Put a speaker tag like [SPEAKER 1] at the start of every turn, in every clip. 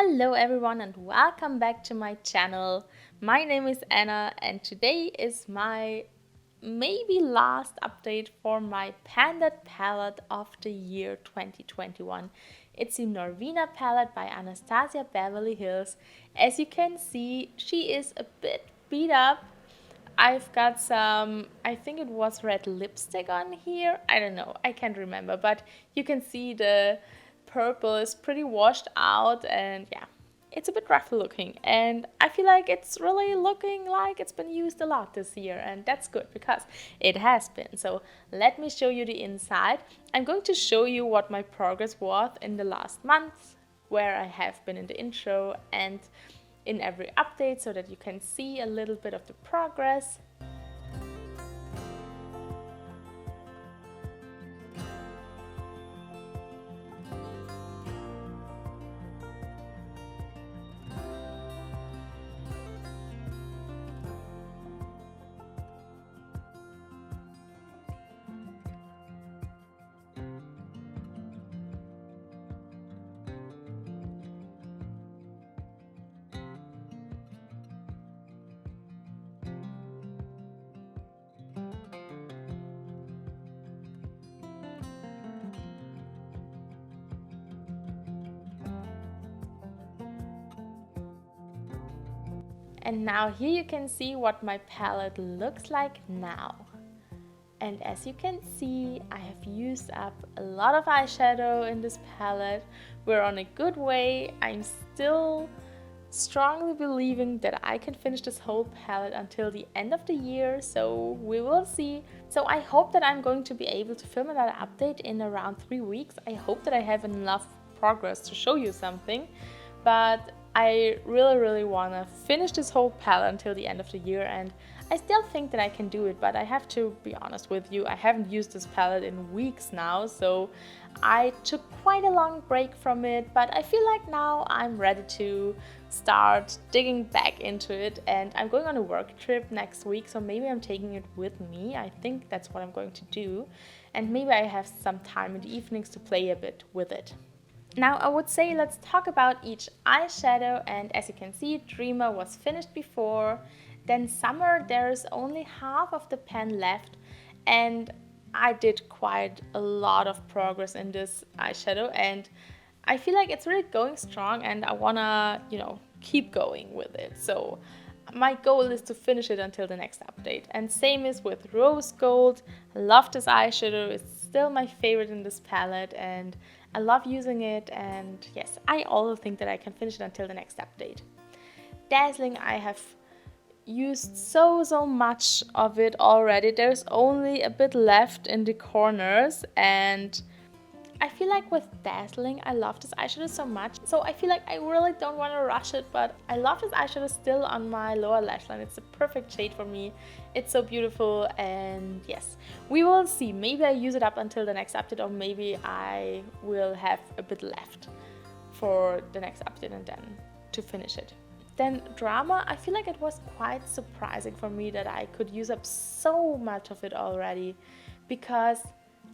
[SPEAKER 1] Hello everyone and welcome back to my channel. My name is Anna and today is my maybe last update for my Pandit palette of the year 2021. It's the Norvina palette by Anastasia Beverly Hills. As you can see, she is a bit beat up. I've got some, I think it was red lipstick on here. I don't know, I can't remember, but you can see the purple is pretty washed out and yeah, it's a bit rough looking. And I feel like it's really looking like it's been used a lot this year, and that's good because it has been. So let me show you the inside. I'm going to show you what my progress was in the last month, where I have been in the intro and in every update so that you can see a little bit of the progress. And now here you can see what my palette looks like now. And as you can see, I have used up a lot of eyeshadow in this palette. We're on a good way. I'm still strongly believing that I can finish this whole palette until the end of the year, so we will see. So I hope that I'm going to be able to film another update in around 3 weeks. I hope that I have enough progress to show you something, but I really want to finish this whole palette until the end of the year, and I still think that I can do it, but I have to be honest with you, I haven't used this palette in weeks now, so I took quite a long break from it, but I feel like now I'm ready to start digging back into it, and I'm going on a work trip next week, so maybe I'm taking it with me. I think that's what I'm going to do, and maybe I have some time in the evenings to play a bit with it. Now I would say let's talk about each eyeshadow, and as you can see, Dreamer was finished before, then Summer there's only half of the pen left, and I did quite a lot of progress in this eyeshadow and I feel like it's really going strong and I wanna, keep going with it. So my goal is to finish it until the next update. And same is with Rose Gold. I love this eyeshadow, it's still my favorite in this palette and I love using it, and yes, I also think that I can finish it until the next update. Dazzling, I have used so much of it already. There's only a bit left in the corners, and I feel like with Dazzling, I love this eyeshadow so much. So I feel like I really don't want to rush it, but I love this eyeshadow still on my lower lash line. It's a perfect shade for me. It's so beautiful, and yes, we will see. Maybe I use it up until the next update, or maybe I will have a bit left for the next update and then to finish it. Then Drama, I feel like it was quite surprising for me that I could use up so much of it already, because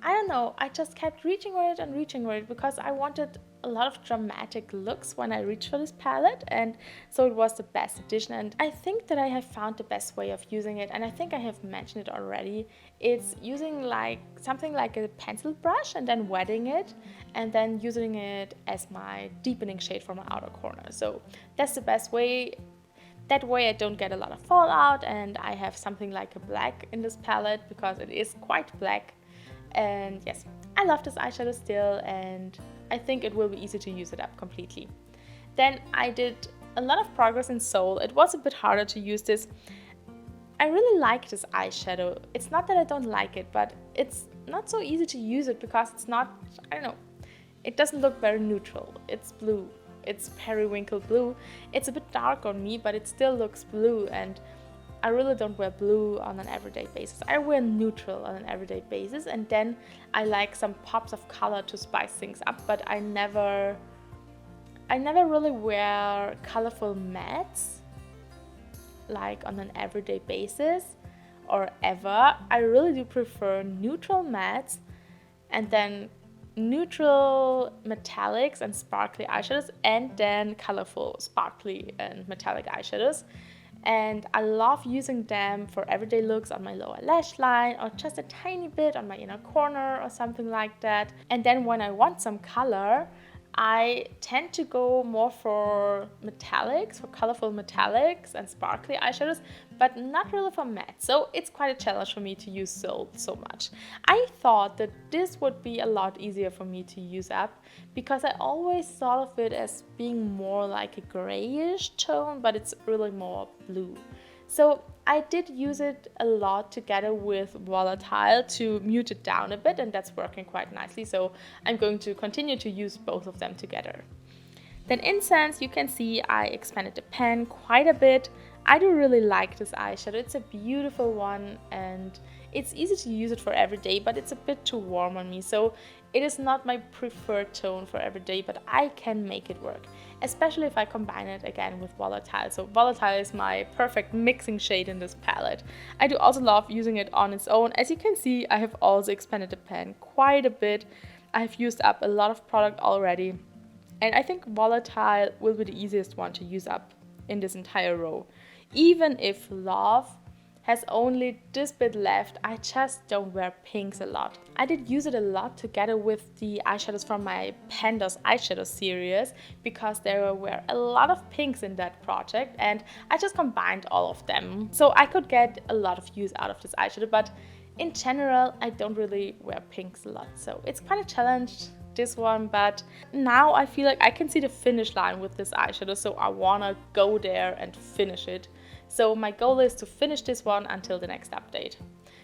[SPEAKER 1] I don't know, I just kept reaching for it because I wanted a lot of dramatic looks when I reached for this palette, and so it was the best addition, and I think that I have found the best way of using it, and I think I have mentioned it already. It's using like something like a pencil brush and then wetting it and then using it as my deepening shade for my outer corner. So that's the best way. That way I don't get a lot of fallout and I have something like a black in this palette because it is quite black. And yes, I love this eyeshadow still, and I think it will be easy to use it up completely. Then I did a lot of progress in Soul. It was a bit harder to use this. I really like this eyeshadow. It's not that I don't like it, but it's not so easy to use it because it's not, I don't know, it doesn't look very neutral. It's blue. It's periwinkle blue. It's a bit dark on me, but it still looks blue, and I really don't wear blue on an everyday basis. I wear neutral on an everyday basis, and then I like some pops of color to spice things up, but I never really wear colorful mattes like on an everyday basis or ever. I really do prefer neutral mattes, and then neutral metallics and sparkly eyeshadows, and then colorful sparkly and metallic eyeshadows. And I love using them for everyday looks on my lower lash line or just a tiny bit on my inner corner or something like that. And then when I want some color, I tend to go more for metallics, for colorful metallics and sparkly eyeshadows, but not really for matte. So it's quite a challenge for me to use so much. I thought that this would be a lot easier for me to use up because I always thought of it as being more like a grayish tone, but it's really more blue. So I did use it a lot together with Volatile to mute it down a bit, and that's working quite nicely. So I'm going to continue to use both of them together. Then Incense, you can see I expanded the pen quite a bit. I do really like this eyeshadow. It's a beautiful one and it's easy to use it for every day, but it's a bit too warm on me. So it is not my preferred tone for every day, but I can make it work, especially if I combine it again with Volatile. So Volatile is my perfect mixing shade in this palette. I do also love using it on its own. As you can see, I have also expanded the pen quite a bit. I have used up a lot of product already. And I think Volatile will be the easiest one to use up in this entire row. Even if Love has only this bit left, I just don't wear pinks a lot. I did use it a lot together with the eyeshadows from my Pandas eyeshadow series because there were a lot of pinks in that project and I just combined all of them. So I could get a lot of use out of this eyeshadow, but in general, I don't really wear pinks a lot. So it's quite a challenge, this one, but now I feel like I can see the finish line with this eyeshadow, so I wanna go there and finish it. So my goal is to finish this one until the next update.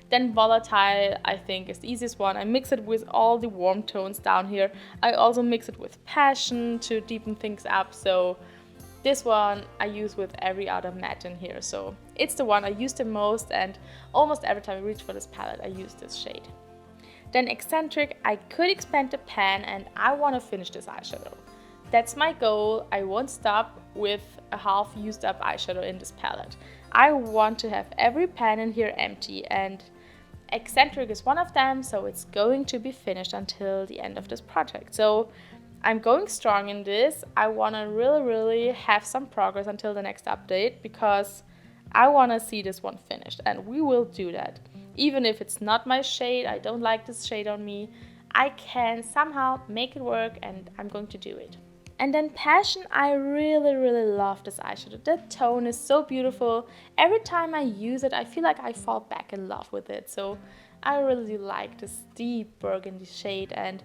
[SPEAKER 1] Then Volatile, I think, is the easiest one. I mix it with all the warm tones down here. I also mix it with Passion to deepen things up. So this one I use with every other matte in here. So it's the one I use the most, and almost every time I reach for this palette, I use this shade. Then Eccentric, I could expand the pan and I want to finish this eyeshadow. That's my goal. I won't stop with a half used up eyeshadow in this palette. I want to have every pan in here empty, and Eccentric is one of them, so it's going to be finished until the end of this project. So I'm going strong in this. I want to really have some progress until the next update because I want to see this one finished, and we will do that. Even if it's not my shade, I don't like this shade on me, I can somehow make it work and I'm going to do it. And then Passion, I really love this eyeshadow. The tone is so beautiful. Every time I use it, I feel like I fall back in love with it. So I really like this deep burgundy shade, and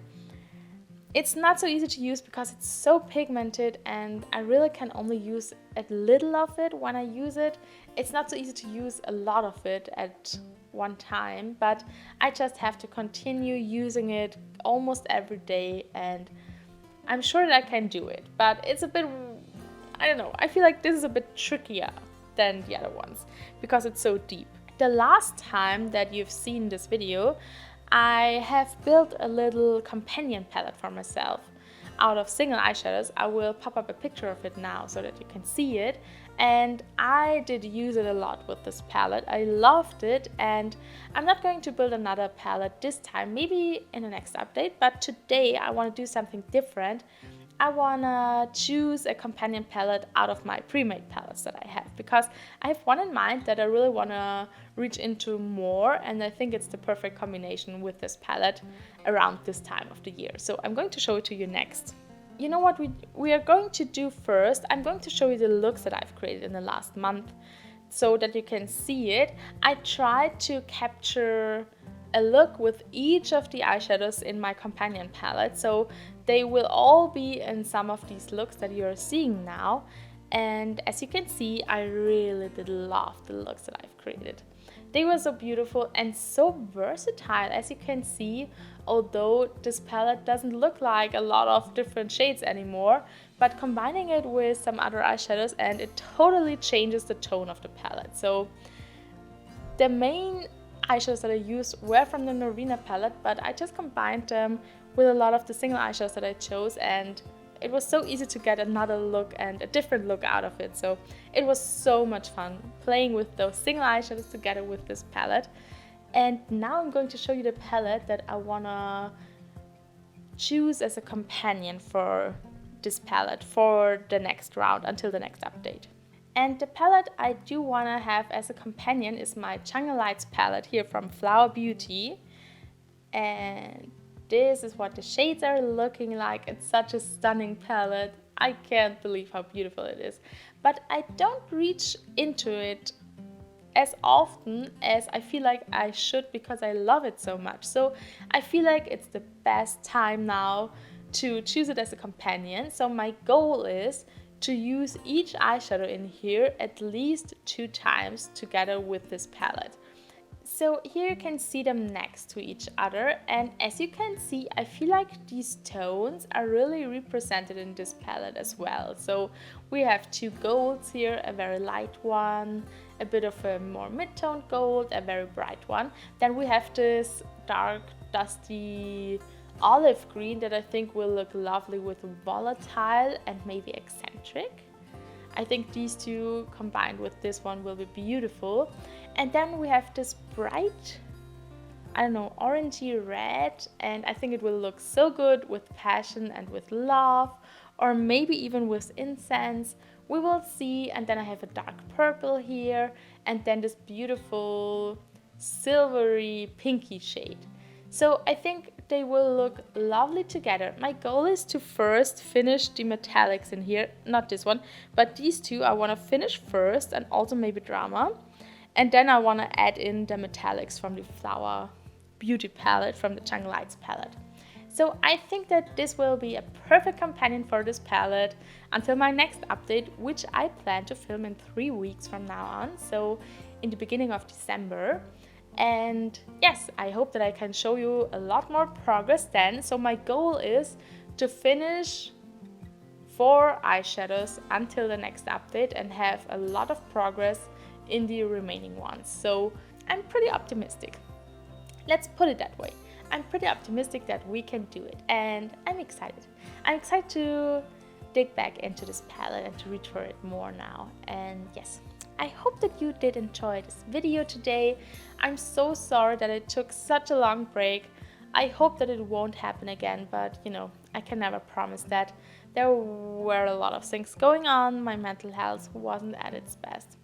[SPEAKER 1] it's not so easy to use because it's so pigmented and I really can only use a little of it when I use it. It's not so easy to use a lot of it at one time, but I just have to continue using it almost every day, and I'm sure that I can do it, but it's a bit, I don't know, I feel like this is a bit trickier than the other ones because it's so deep. The last time that you've seen this video, I have built a little companion palette for myself out of single eyeshadows. I will pop up a picture of it now so that you can see it. And I did use it a lot with this palette. I loved it, and I'm not going to build another palette this time, maybe in the next update, but today I want to do something different. I want to choose a companion palette out of my pre-made palettes that I have, because I have one in mind that I really want to reach into more, and I think it's the perfect combination with this palette around this time of the year. So I'm going to show it to you next. You know what we are going to do first? I'm going to show you the looks that I've created in the last month so that you can see it. I tried to capture a look with each of the eyeshadows in my companion palette, so they will all be in some of these looks that you're seeing now. And as you can see, I really did love the looks that I've created. They were so beautiful and so versatile, as you can see, although this palette doesn't look like a lot of different shades anymore, but combining it with some other eyeshadows and it totally changes the tone of the palette. So the main eyeshadows that I used were from the Norvina palette, but I just combined them with a lot of the single eyeshadows that I chose, and it was so easy to get another look and a different look out of it. So it was so much fun playing with those single eyeshadows together with this palette. And now I'm going to show you the palette that I wanna choose as a companion for this palette for the next round until the next update. And the palette I do want to have as a companion is my Jungle Lights palette here from Flower Beauty. And this is what the shades are looking like. It's such a stunning palette. I can't believe how beautiful it is. But I don't reach into it as often as I feel like I should because I love it so much. So I feel like it's the best time now to choose it as a companion. So my goal is to use each eyeshadow in here at least 2 times together with this palette. So here you can see them next to each other, and as you can see, I feel like these tones are really represented in this palette as well. So we have 2 golds here, a very light one, a bit of a more mid-toned gold, a very bright one. Then we have this dark, dusty olive green that I think will look lovely with volatile and maybe eccentric. I think these 2 combined with this one will be beautiful. And then we have this bright, I don't know, orangey red, and I think it will look so good with passion and with love, or maybe even with incense. We will see. And then I have a dark purple here, and then this beautiful silvery pinky shade. So I think they will look lovely together. My goal is to first finish the metallics in here, not this one, but these 2 I want to finish first, and also maybe Drama. And then I want to add in the metallics from the Flower Beauty palette, from the Jungle Lights palette. So I think that this will be a perfect companion for this palette until my next update, which I plan to film in 3 weeks from now on, so in the beginning of December. And yes, I hope that I can show you a lot more progress then. So my goal is to finish 4 eyeshadows until the next update and have a lot of progress in the remaining ones. So I'm pretty optimistic. Let's put it that way. I'm pretty optimistic that we can do it, and I'm excited. I'm excited to dig back into this palette and to reach for it more now. And yes, I hope that you did enjoy this video today. I'm so sorry that it took such a long break. I hope that it won't happen again, but you know, I can never promise that. There were a lot of things going on. My mental health wasn't at its best.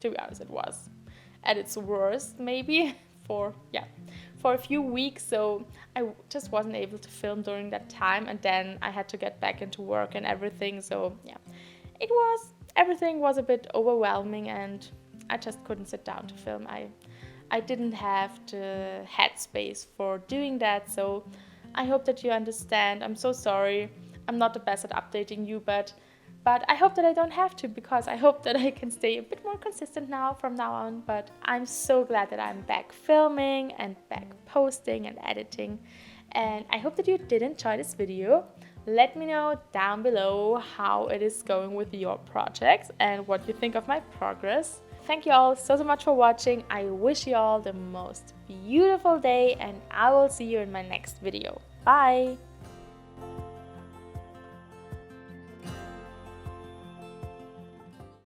[SPEAKER 1] To be honest, it was at its worst maybe for a few weeks. So I just wasn't able to film during that time, and then I had to get back into work and everything. So yeah, everything was a bit overwhelming, and I just couldn't sit down to film. I didn't have the headspace for doing that, so I hope that you understand. I'm so sorry. I'm not the best at updating you, but I hope that I don't have to, because I hope that I can stay a bit more consistent now from now on. But I'm so glad that I'm back filming and back posting and editing. And I hope that you did enjoy this video. Let me know down below how it is going with your projects and what you think of my progress. Thank you all so much for watching. I wish you all the most beautiful day, and I will see you in my next video. Bye!